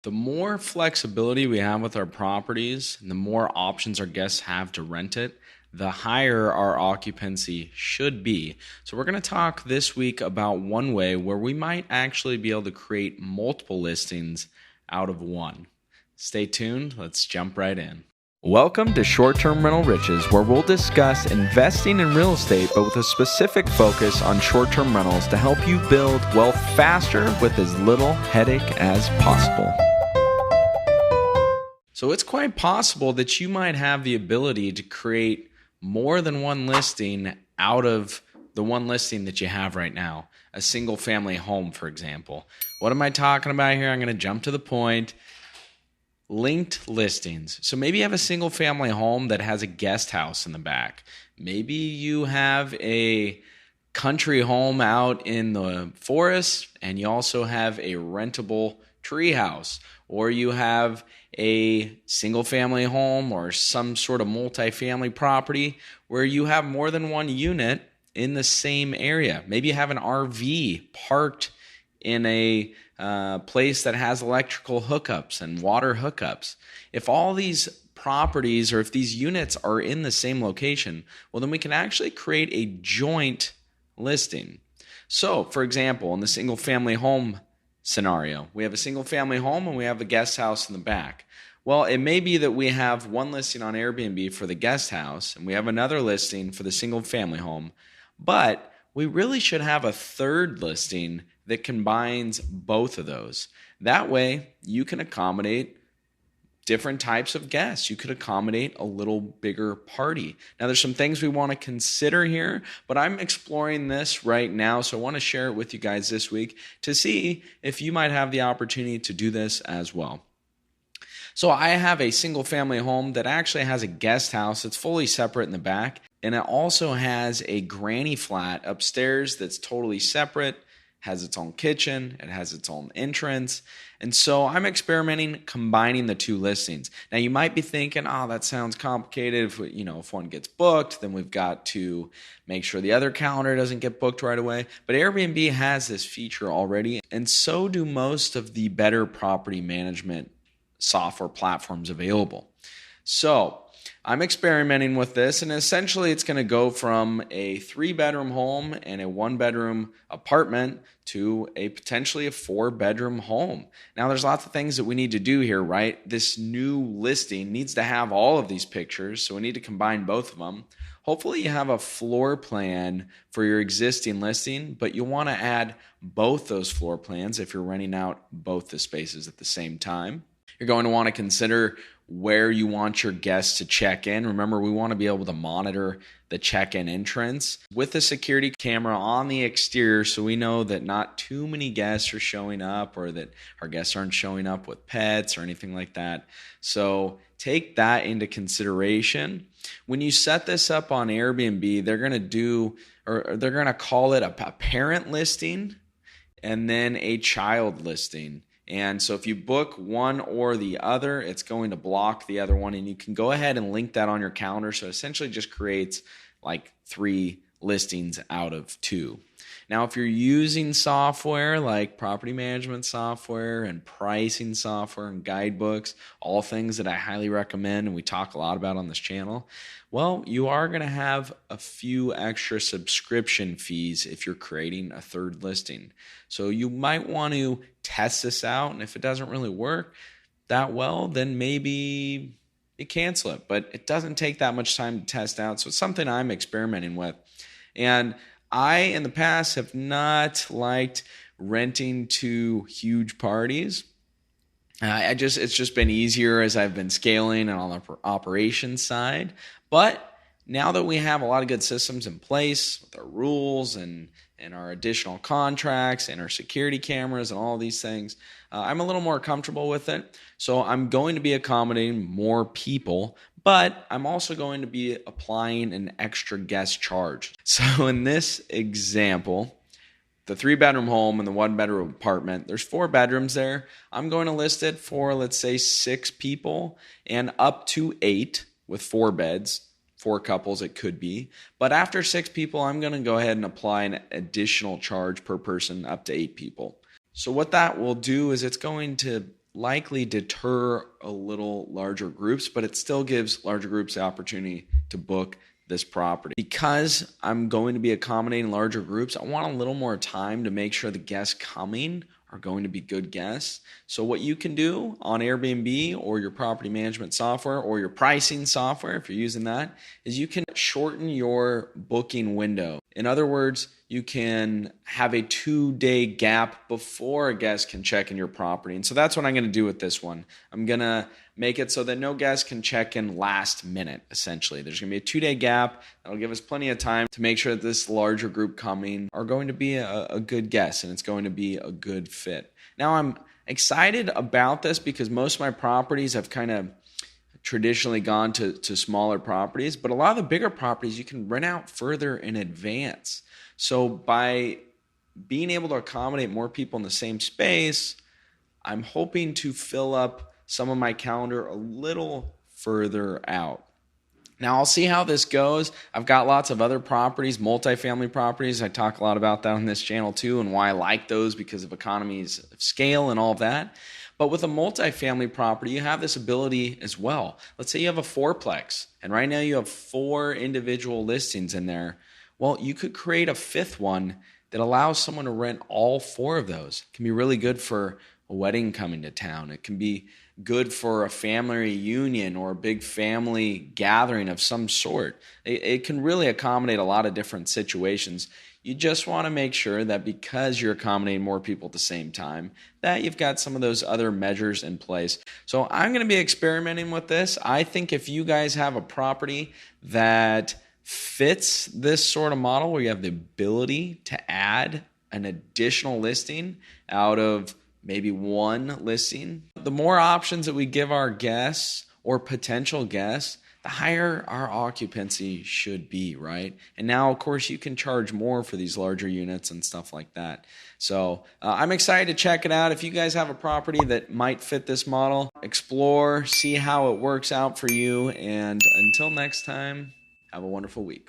The more flexibility we have with our properties and the more options our guests have to rent it, the higher our occupancy should be. So we're going to talk this week about one way where we might actually be able to create multiple listings out of one. Stay tuned. Let's jump right in. Welcome to Short-Term Rental Riches, where we'll discuss investing in real estate, but with a specific focus on short-term rentals to help you build wealth faster with as little headache as possible. So it's quite possible that you might have the ability to create more than one listing out of the one listing that you have right now. A single family home, for example. What am I talking about here? I'm going to jump to the point. Linked listings. So maybe you have a single family home that has a guest house in the back. Maybe you have a country home out in the forest and you also have a rentable treehouse, or you have a single family home or some sort of multifamily property where you have more than one unit in the same area. Maybe you have an RV parked in a place that has electrical hookups and water hookups. If all these properties or if these units are in the same location, well, then we can actually create a joint listing. So, for example, in the single family home scenario, we have a single family home and we have a guest house in the back. Well, it may be that we have one listing on Airbnb for the guest house and we have another listing for the single family home, but we really should have a third listing that combines both of those. That way, you can accommodate different types of guests. You could accommodate a little bigger party. Now, there's some things we want to consider here, but I'm exploring this right now, so I want to share it with you guys this week to see if you might have the opportunity to do this as well. So I have a single family home that actually has a guest house that's fully separate in the back, and it also has a granny flat upstairs that's totally separate, has its own kitchen, it has its own entrance. And so I'm experimenting combining the two listings. Now you might be thinking, oh, that sounds complicated. If one gets booked, then we've got to make sure the other calendar doesn't get booked right away. But Airbnb has this feature already, and so do most of the better property management software platforms available. So I'm experimenting with this, and essentially it's going to go from a 3-bedroom home and a 1-bedroom apartment to a potentially a 4-bedroom home. Now, there's lots of things that we need to do here, right? This new listing needs to have all of these pictures, so we need to combine both of them. Hopefully you have a floor plan for your existing listing, but you'll want to add both those floor plans if you're renting out both the spaces at the same time. You're going to want to consider where you want your guests to check in. Remember, we want to be able to monitor the check-in entrance with a security camera on the exterior so we know that not too many guests are showing up or that our guests aren't showing up with pets or anything like that. So take that into consideration. When you set this up on Airbnb, they're going to call it a parent listing and then a child listing. And so if you book one or the other, it's going to block the other one. And you can go ahead and link that on your calendar. So it essentially just creates like 3 listings out of 2. Now, if you're using software like property management software and pricing software and guidebooks, all things that I highly recommend and we talk a lot about on this channel, well, you are going to have a few extra subscription fees if you're creating a third listing. So you might want to test this out, and if it doesn't really work that well, then maybe you cancel it. But it doesn't take that much time to test out, so it's something I'm experimenting with. And I, in the past, have not liked renting to huge parties. It's just been easier as I've been scaling and on the operations side. But now that we have a lot of good systems in place with our rules and our additional contracts and our security cameras and all these things, I'm a little more comfortable with it. So I'm going to be accommodating more people, but I'm also going to be applying an extra guest charge. So in this example, the 3-bedroom home and the 1-bedroom apartment, there's 4 bedrooms there. I'm going to list it for, let's say, 6 people and up to 8 with 4 beds. 4 couples it could be. But after 6 people, I'm going to go ahead and apply an additional charge per person up to 8 people. So what that will do is it's going to likely deter a little larger groups, but it still gives larger groups the opportunity to book this property. Because I'm going to be accommodating larger groups, I want a little more time to make sure the guests coming are going to be good guests. So what you can do on Airbnb or your property management software or your pricing software, if you're using that, is you can shorten your booking window. In other words, you can have a 2-day gap before a guest can check in your property. And so that's what I'm going to do with this one. I'm going to make it so that no guest can check in last minute, essentially. There's going to be a 2-day gap. That'll give us plenty of time to make sure that this larger group coming are going to be a good guest and it's going to be a good fit. Now, I'm excited about this because most of my properties have kind of traditionally gone to smaller properties, but a lot of the bigger properties you can rent out further in advance. So by being able to accommodate more people in the same space, I'm hoping to fill up some of my calendar a little further out. Now, I'll see how this goes. I've got lots of other properties, multifamily properties. I talk a lot about that on this channel too, and why I like those because of economies of scale and all that. But with a multifamily property, you have this ability as well. Let's say you have a fourplex, and right now you have 4 individual listings in there. Well, you could create a 5th one that allows someone to rent all 4 of those. It can be really good for a wedding coming to town. It can be good for a family reunion or a big family gathering of some sort. It can really accommodate a lot of different situations. You just want to make sure that because you're accommodating more people at the same time, that you've got some of those other measures in place. So I'm going to be experimenting with this. I think if you guys have a property that fits this sort of model where you have the ability to add an additional listing out of maybe 1 listing, the more options that we give our guests or potential guests, the higher our occupancy should be, right? And now, of course, you can charge more for these larger units and stuff like that. So I'm excited to check it out. If you guys have a property that might fit this model, explore, see how it works out for you. And until next time, have a wonderful week.